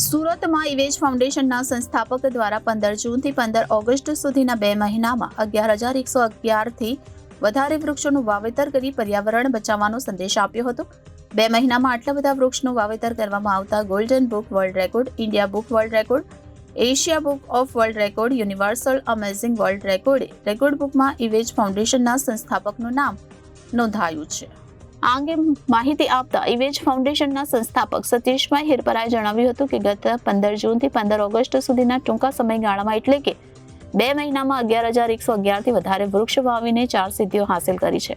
સુરતમાં ઇવેજ ફાઉન્ડેશનના સંસ્થાપક દ્વારા 15 જૂનથી 15 ઓગસ્ટ સુધીના 2 મહિનામાં 11,111થી વધારે વૃક્ષોનું વાવેતર કરી પર્યાવરણ બચાવવાનો સંદેશ આપ્યો હતો. 2 મહિનામાં આટલા બધા વૃક્ષનું વાવેતર કરવામાં આવતા golden book world record, India book world record, Asia book of world record, universal amazing world record બુકમાં ઇવેજ ફાઉન્ડેશનના સંસ્થાપકનું નામ નોંધાયું છે. આ અંગે માહિતી આપતા ઇવેજ ફાઉન્ડેશનના સંસ્થાપક સતીશભાઈ હિરપરાએ જણાવ્યું હતું કે ગત 15 જૂનથી 15 ઓગસ્ટ સુધીના ટૂંકા સમયગાળામાં એટલે કે 2 મહિનામાં 11,111થી વધારે વૃક્ષ વાવીને 4 સિદ્ધિઓ હાંસલ કરી છે.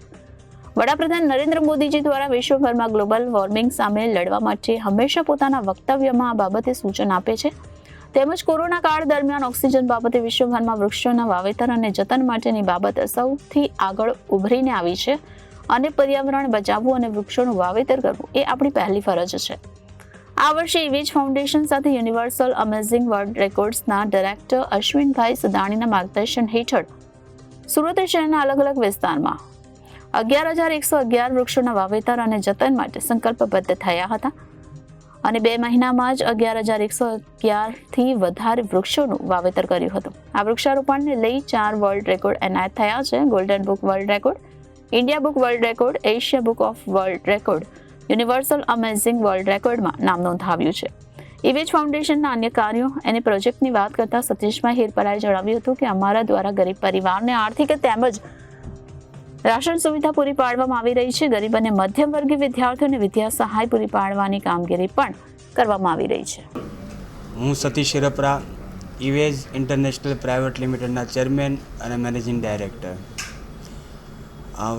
વડાપ્રધાન નરેન્દ્ર મોદીજી દ્વારા વિશ્વભરમાં ગ્લોબલ વોર્મિંગ સામે લડવા માટે હંમેશા પોતાના વક્તવ્યમાં આ બાબતે સૂચન આપે છે. તેમજ કોરોના કાળ દરમિયાન ઓક્સિજન બાબતે વિશ્વભરમાં વૃક્ષોના વાવેતર અને જતન માટેની બાબત સૌથી આગળ ઉભરીને આવી છે અને પર્યાવરણ બચાવવું અને વૃક્ષોનું વાવેતર કરવું એ આપણી પહેલી ફરજ છે. આ વર્ષે ઇવેજ ફાઉન્ડેશન સાથે યુનિવર્સલ અમેઝિંગ વર્લ્ડ રેકોર્ડ્સના ડાયરેક્ટર અશ્વિનભાઈ સદાણીના માર્ગદર્શન હેઠળ સુરત શહેરના અલગ અલગ વિસ્તારમાં 11,111 વૃક્ષોના વાવેતર અને જતન માટે સંકલ્પબદ્ધ થયા હતા અને 2 મહિનામાં જ 11,111થી વધારે વૃક્ષોનું વાવેતર કર્યું હતું. આ વૃક્ષારોપણને લઈ 4 વર્લ્ડ રેકોર્ડ એનાયત થયા છે. Golden book world record, India book world record, Asia book of world record, universal amazing world રેકોર્ડમાં નામ નોંધાવ્યું છે. ઇવેજ ફાઉન્ડેશનના અન્ય કાર્યો અને પ્રોજેક્ટની વાત કરતા સતીશભાઈ હિરપરાએ જણાવ્યું હતું કે અમારા દ્વારા ગરીબ પરિવારને આર્થિક તેમજ રાશન સુવિધા પૂરી પાડવામાં આવી રહી છે. ગરીબ અને મધ્યમ વર્ગીય વિદ્યાર્થીઓને વિદ્યા સહાય પૂરી પાડવાની કામગીરી પણ કરવામાં આવી રહી છે. હું સતીશ હિરપરા, ઇવેજ ઇન્ટરનેશનલ પ્રાઇવેટ લિમિટેડના ચેરમેન અને મેનેજિંગ ડાયરેક્ટર.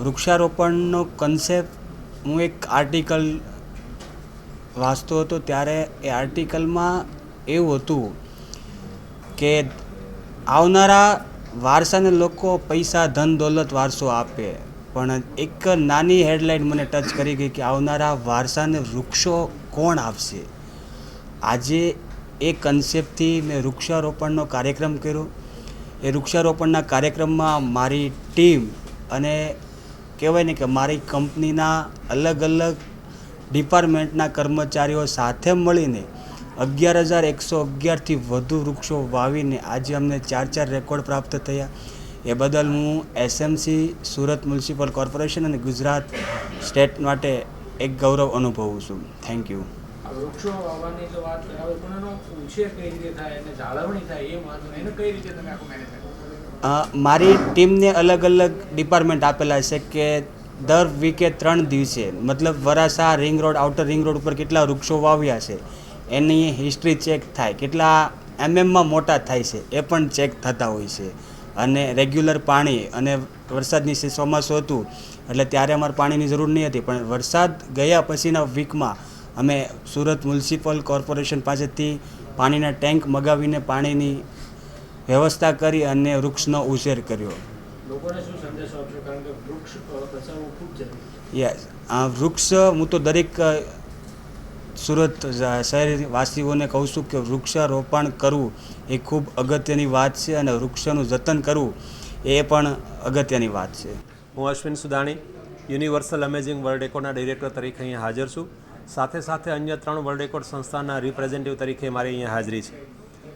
વૃક્ષારોપણનો કન્સેપ્ટ હું એક આર્ટિકલ વાંચતો હતો ત્યારે એ આર્ટિકલમાં એવું હતું કે આવનારા વારસાને લોકો પૈસા, ધન, દોલત, વારસો આપે, પણ એક નાની હેડલાઇન મને ટચ કરી ગઈ કે આવનારા વારસાને વૃક્ષો કોણ આપશે. આજે એ કન્સેપ્ટથી મેં વૃક્ષારોપણનો કાર્યક્રમ કર્યો. એ વૃક્ષારોપણના કાર્યક્રમમાં મારી ટીમ અને કહેવાય ને કે મારી કંપનીના અલગ અલગ ડિપાર્ટમેન્ટના કર્મચારીઓ સાથે મળીને 11,111થી વધુ વૃક્ષો વાવીને આજે અમને 4 રેકોર્ડ પ્રાપ્ત થયા. એ બદલ હું એસએમસી, સુરત મ્યુનિસિપલ કોર્પોરેશન અને ગુજરાત સ્ટેટ માટે એક ગૌરવ અનુભવું છું. Thank you. વૃક્ષો વાવવાની તો વાત કરાવે પણ એનો ઉછેર કઈ રીતે થાય અને જાળવણી થાય એ મહત્વનું, એને કઈ રીતે તમે આખું મેનેજ કરો? મારી ટીમને અલગ અલગ ડિપાર્ટમેન્ટ આપેલા છે કે દર વીકે 3 દિવસે મતલબ વરાસા ring road, outer ring road ઉપર કેટલા વૃક્ષો વાવ્યા છે એની હિસ્ટ્રી ચેક થાય, કેટલા એમએમમાં મોટા થાય છે એ પણ ચેક થતા હોય છે. અને રેગ્યુલર પાણી, અને વરસાદની ચોમાસું હતું એટલે ત્યારે અમારે પાણીની જરૂર નહીં હતી, પણ વરસાદ ગયા પછીના વીકમાં અમે સુરત મ્યુનિસિપલ કોર્પોરેશન પાસેથી પાણીના ટેન્ક મગાવીને પાણીની વ્યવસ્થા કરી અને વૃક્ષનો ઉછેર કર્યો. લોકોને શું સંદેશો આપશો, કારણ કે વૃક્ષ બચાવવું ખૂબ જરૂરી? યસ, આ વૃક્ષ હું તો દરેક સુરત શહેરવાસીઓને કહું છું કે વૃક્ષારોપણ કરવું એ ખૂબ અગત્યની વાત છે અને વૃક્ષોનું જતન કરવું એ પણ અગત્યની વાત છે. હું Ashwin Sudani, universal amazing world રેકોર્ડના ડિરેક્ટર તરીકે અહીંયા હાજર છું. સાથે સાથે અન્ય 3 વર્લ્ડ રેકોર્ડ સંસ્થાના રિપ્રેઝેન્ટેટિવ તરીકે મારી અહીંયા હાજરી છે.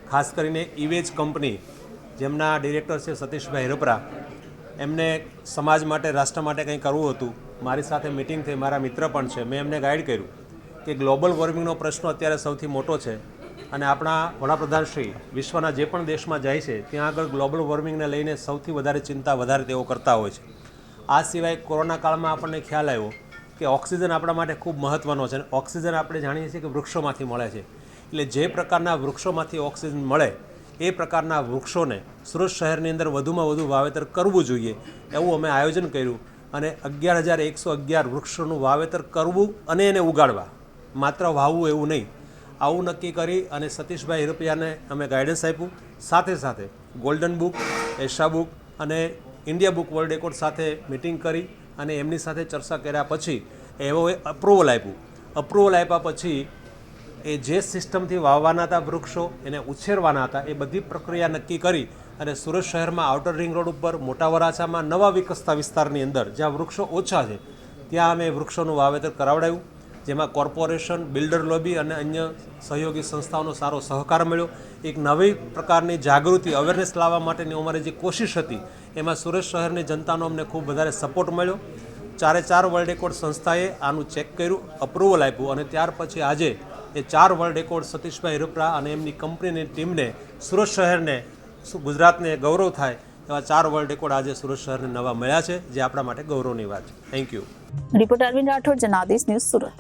ખાસ કરીને ઇવેજ કંપની, જેમના ડિરેક્ટર છે સતીશભાઈ હિરપરા, એમને સમાજ માટે, રાષ્ટ્ર માટે કંઈ કરવું હતું. મારી સાથે મિટિંગ થઈ, મારા મિત્ર પણ છે. મેં એમને ગાઈડ કર્યું કે ગ્લોબલ વોર્મિંગનો પ્રશ્ન અત્યારે સૌથી મોટો છે અને આપણા વડાપ્રધાનશ્રી વિશ્વના જે પણ દેશમાં જાય છે ત્યાં આગળ ગ્લોબલ વોર્મિંગને લઈને સૌથી વધારે ચિંતા તેઓ કરતા હોય છે. આ સિવાય કોરોના કાળમાં આપણને ખ્યાલ આવ્યો કે ઓક્સિજન આપણા માટે ખૂબ મહત્ત્વનો છે. ઓક્સિજન આપણે જાણીએ છીએ કે વૃક્ષોમાંથી મળે છે. એટલે જે પ્રકારના વૃક્ષોમાંથી ઓક્સિજન મળે એ પ્રકારના વૃક્ષોને સુરત શહેરની અંદર વધુમાં વધુ વાવેતર કરવું જોઈએ એવું અમે આયોજન કર્યું અને 11,111 વૃક્ષોનું વાવેતર કરવું અને એને ઉગાડવા, માત્ર વાવવું એવું નહીં, આવું નક્કી કરી અને સતીશભાઈ હિરપરાને અમે ગાઈડન્સ આપ્યું. સાથે સાથે ગોલ્ડન બુક, એશિયા બુક અને ઇન્ડિયા બુક વર્લ્ડ રેકોર્ડ સાથે મિટિંગ કરી અને એમની સાથે ચર્ચા કર્યા પછી એઓએ અપ્રુવલ આપ્યું. અપ્રુવલ આપ્યા પછી એ જે સિસ્ટમથી વાવવાના હતા વૃક્ષો, એને ઉછેરવાના હતા, એ બધી પ્રક્રિયા નક્કી કરી અને સુરત શહેરમાં આઉટર રિંગ રોડ ઉપર, મોટા વરાછામાં, નવા વિકસતા વિસ્તારની અંદર જ્યાં વૃક્ષો ઓછા છે ત્યાં અમે વૃક્ષોનું વાવેતર કરાવડાવ્યું. જેમાં કોર્પોરેશન, બિલ્ડર લોબી અને અન્ય સહયોગી સંસ્થાઓનો સારો સહકાર મળ્યો. એક નવી પ્રકારની જાગૃતિ, અવેરનેસ લાવવા માટેની અમારી જે કોશિશ હતી એમાં સુરત શહેરની જનતાનો અમને ખૂબ વધારે સપોર્ટ મળ્યો. 4 વર્લ્ડ રેકોર્ડ સંસ્થાએ આનું ચેક કર્યું, અપ્રુવલ આપ્યું અને ત્યાર પછી આજે એ 4 વર્લ્ડ રેકોર્ડ સતીશભાઈ રૂપરા અને એમની કંપનીની ટીમને, સુરત શહેરને, ગુજરાતને ગૌરવ થાય એવા 4 વર્લ્ડ રેકોર્ડ આજે સુરત શહેરને નવા મળ્યા છે, જે આપણા માટે ગૌરવની વાત છે. Thank you. Reporter Arvind Rathod, Janadesh news, Surat.